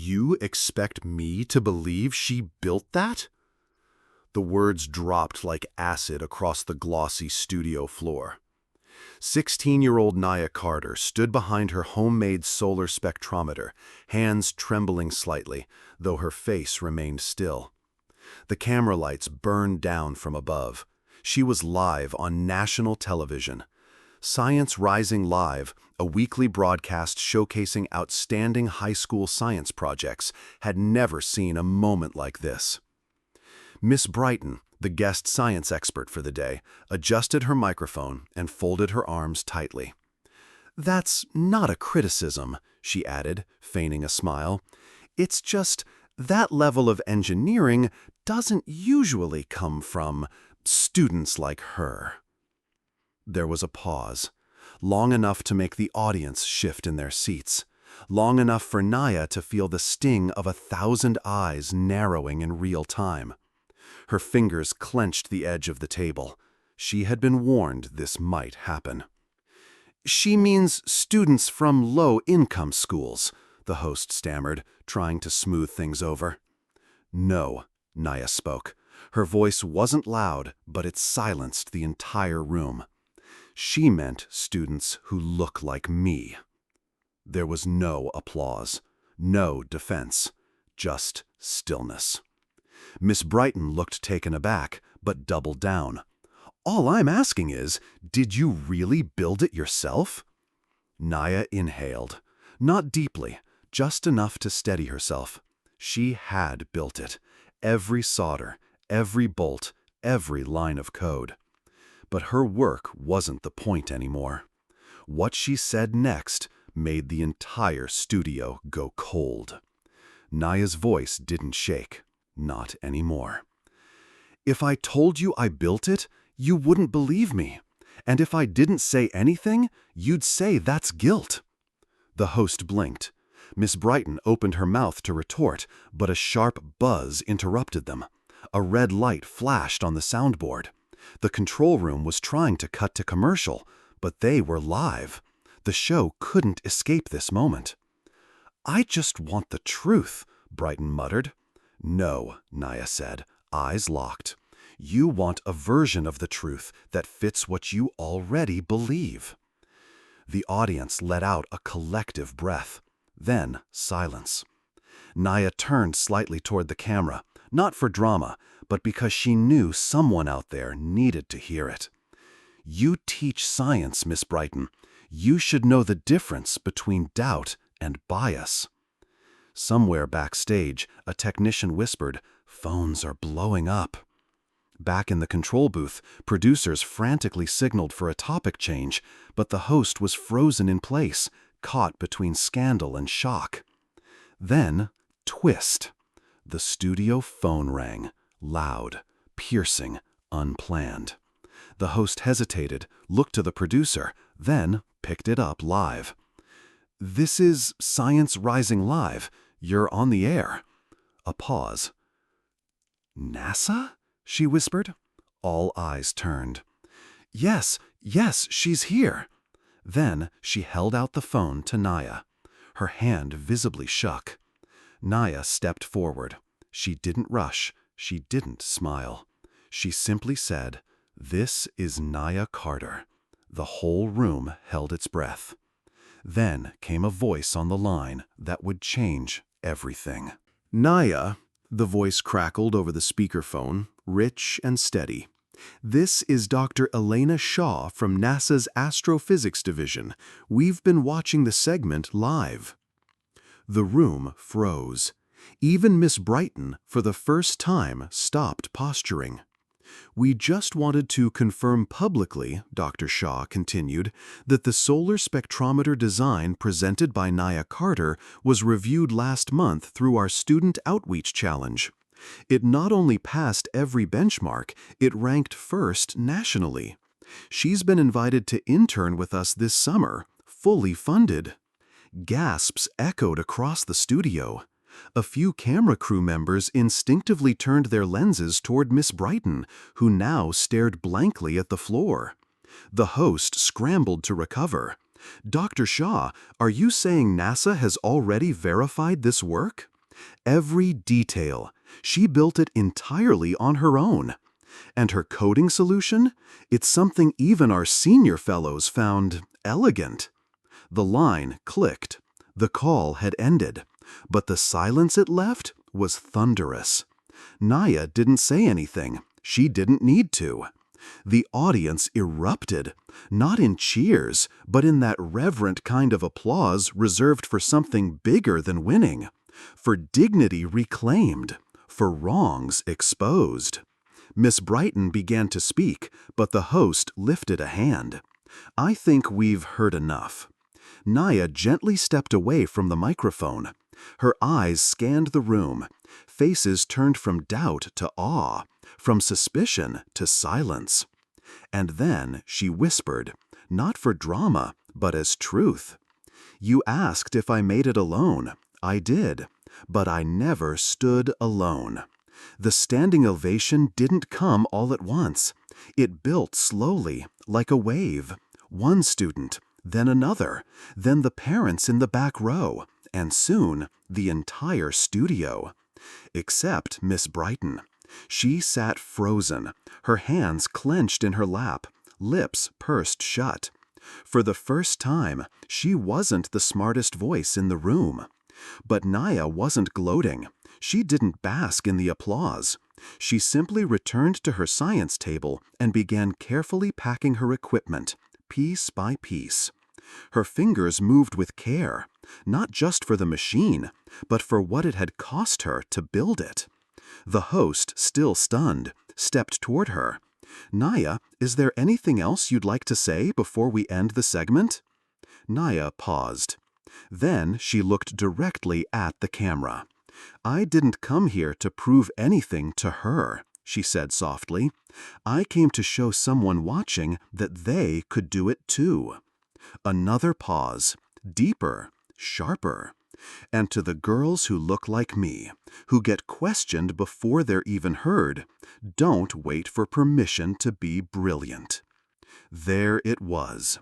You expect me to believe she built that? The words dropped like acid across the glossy studio floor. 16-year-old Nia Carter stood behind her homemade solar spectrometer, hands trembling slightly, though her face remained still. The camera lights burned down from above. She was live on national television. Science Rising Live, a weekly broadcast showcasing outstanding high school science projects, had never seen a moment like this. Miss Brighton, the guest science expert for the day, adjusted her microphone and folded her arms tightly. "That's not a criticism," she added, feigning a smile. "It's just that level of engineering doesn't usually come from students like her." There was a pause, long enough to make the audience shift in their seats, long enough for Nia to feel the sting of 1,000 eyes narrowing in real time. Her fingers clenched the edge of the table. She had been warned this might happen. "She means students from low-income schools," the host stammered, trying to smooth things over. "No," Nia spoke. Her voice wasn't loud, but it silenced the entire room. "She meant students who look like me." There was no applause, no defense, just stillness. Miss Brighton looked taken aback, but doubled down. "All I'm asking is, did you really build it yourself?" Nia inhaled. Not deeply, just enough to steady herself. She had built it. Every solder, every bolt, every line of code. But her work wasn't the point anymore. What she said next made the entire studio go cold. Nia's voice didn't shake. Not anymore. "If I told you I built it, you wouldn't believe me. And if I didn't say anything, you'd say that's guilt." The host blinked. Miss Brighton opened her mouth to retort, but a sharp buzz interrupted them. A red light flashed on the soundboard. The control room was trying to cut to commercial, but they were live. The show couldn't escape this moment. "I just want the truth," Brighton muttered. "No," Nia said, eyes locked. "You want a version of the truth that fits what you already believe." The audience let out a collective breath. Then silence. Nia turned slightly toward the camera, not for drama, but because she knew someone out there needed to hear it. "You teach science, Miss Brighton. You should know the difference between doubt and bias." Somewhere backstage, a technician whispered, "Phones are blowing up." Back in the control booth, producers frantically signaled for a topic change, but the host was frozen in place, caught between scandal and shock. Then, twist. The studio phone rang, loud, piercing, unplanned. The host hesitated, looked to the producer, then picked it up live. "This is Science Rising Live. You're on the air." A pause. "NASA?" she whispered. All eyes turned. Yes, she's here." Then she held out the phone to Nia. Her hand visibly shook. Nia stepped forward. She didn't rush. She didn't smile. She simply said, "This is Nia Carter." The whole room held its breath. Then came a voice on the line that would change everything. "Nia," the voice crackled over the speakerphone, rich and steady. "This is Dr. Elena Shaw from NASA's Astrophysics Division. We've been watching the segment live." The room froze. Even Miss Brighton, for the first time, stopped posturing. "We just wanted to confirm publicly," Dr. Shaw continued, "that the solar spectrometer design presented by Nia Carter was reviewed last month through our Student Outreach Challenge. It not only passed every benchmark, it ranked first nationally. She's been invited to intern with us this summer, fully funded." Gasps echoed across the studio. A few camera crew members instinctively turned their lenses toward Miss Brighton, who now stared blankly at the floor. The host scrambled to recover. "Dr. Shaw, are you saying NASA has already verified this work?" Every detail. She built it entirely on her own. And her coding solution? It's something even our senior fellows found elegant. The line clicked. The call had ended. But the silence it left was thunderous. Nia didn't say anything. She didn't need to. The audience erupted, not in cheers, but in that reverent kind of applause reserved for something bigger than winning, for dignity reclaimed, for wrongs exposed. Miss Brighton began to speak, but the host lifted a hand. "I think we've heard enough." Nia gently stepped away from the microphone. Her eyes scanned the room. Faces turned from doubt to awe, from suspicion to silence. And then she whispered, not for drama, but as truth. "You asked if I made it alone. I did. But I never stood alone. The standing ovation didn't come all at once. It built slowly, like a wave. One student, then another, then the parents in the back row, and soon the entire studio. Except Miss Brighton. She sat frozen, her hands clenched in her lap, lips pursed shut. For the first time, she wasn't the smartest voice in the room. But Nia wasn't gloating. She didn't bask in the applause. She simply returned to her science table and began carefully packing her equipment, piece by piece. Her fingers moved with care, not just for the machine, but for what it had cost her to build it. The host, still stunned, stepped toward her. "Nia, is there anything else you'd like to say before we end the segment?" Nia paused. Then she looked directly at the camera. "I didn't come here to prove anything to her," she said softly. "I came to show someone watching that they could do it too." Another pause, deeper, sharper. "And to the girls who look like me, who get questioned before they're even heard, don't wait for permission to be brilliant." There it was.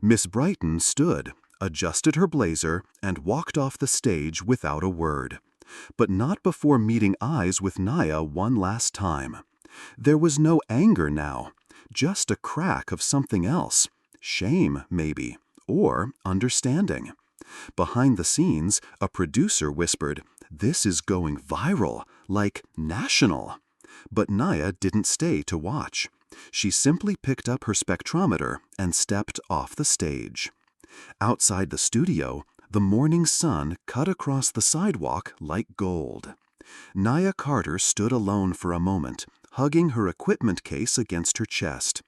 Miss Brighton stood, adjusted her blazer, and walked off the stage without a word. But not before meeting eyes with Nia one last time. There was no anger now, just a crack of something else. Shame, maybe, or understanding. Behind the scenes, a producer whispered, "This is going viral, like national." But Nia didn't stay to watch. She simply picked up her spectrometer and stepped off the stage. Outside the studio, the morning sun cut across the sidewalk like gold. Nia Carter stood alone for a moment, hugging her equipment case against her chest.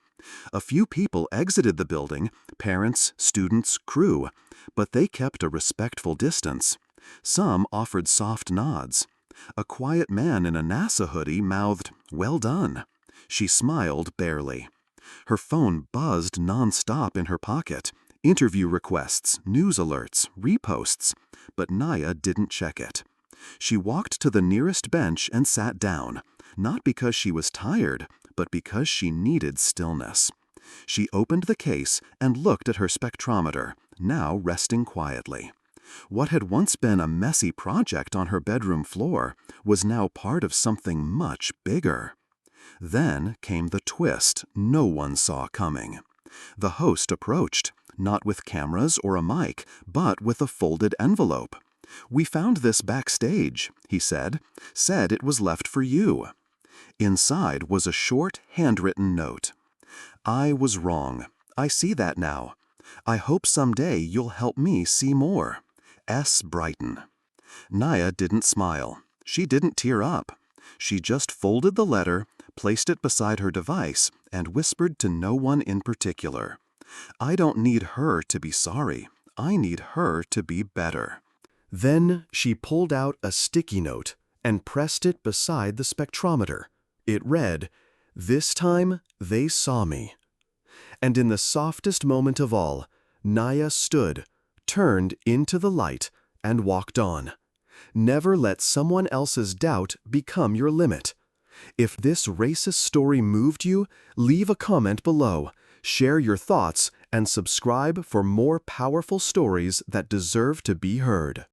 A few people exited the building, parents, students, crew, but they kept a respectful distance. Some offered soft nods. A quiet man in a NASA hoodie mouthed, "Well done." She smiled barely. Her phone buzzed nonstop in her pocket. Interview requests, news alerts, reposts. But Nia didn't check it. She walked to the nearest bench and sat down, not because she was tired, but because she needed stillness. She opened the case and looked at her spectrometer, now resting quietly. What had once been a messy project on her bedroom floor was now part of something much bigger. Then came the twist no one saw coming. The host approached, not with cameras or a mic, but with a folded envelope. "We found this backstage," he said. "Said it was left for you." Inside was a short, handwritten note. "I was wrong. I see that now. I hope someday you'll help me see more. S. Brighton." Nia didn't smile. She didn't tear up. She just folded the letter, placed it beside her device, and whispered to no one in particular. "I don't need her to be sorry. I need her to be better." Then she pulled out a sticky note and pressed it beside the spectrometer. It read, "This time they saw me." And in the softest moment of all, Nia stood, turned into the light, and walked on. Never let someone else's doubt become your limit. If this racist story moved you, leave a comment below, share your thoughts, and subscribe for more powerful stories that deserve to be heard.